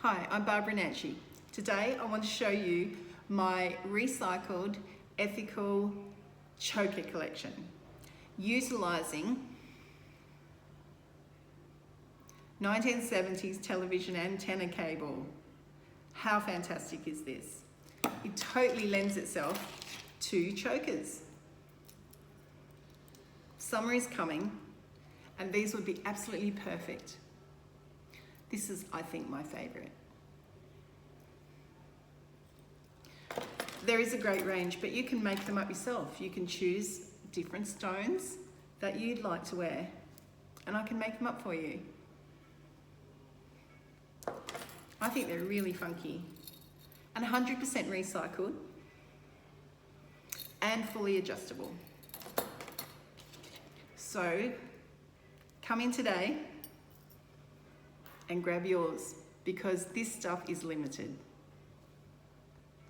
Hi, I'm Barbara Nanshe. Today I want to show you my recycled ethical choker collection utilising 1970s television antenna cable. How fantastic is this? It totally lends itself to chokers. Summer is coming and these would be absolutely perfect. This is, I think, my favourite. There is a great range, but you can make them up yourself. You can choose different stones that you'd like to wear, and I can make them up for you. I think they're really funky and 100% recycled and fully adjustable. So come in today and grab yours because this stuff is limited.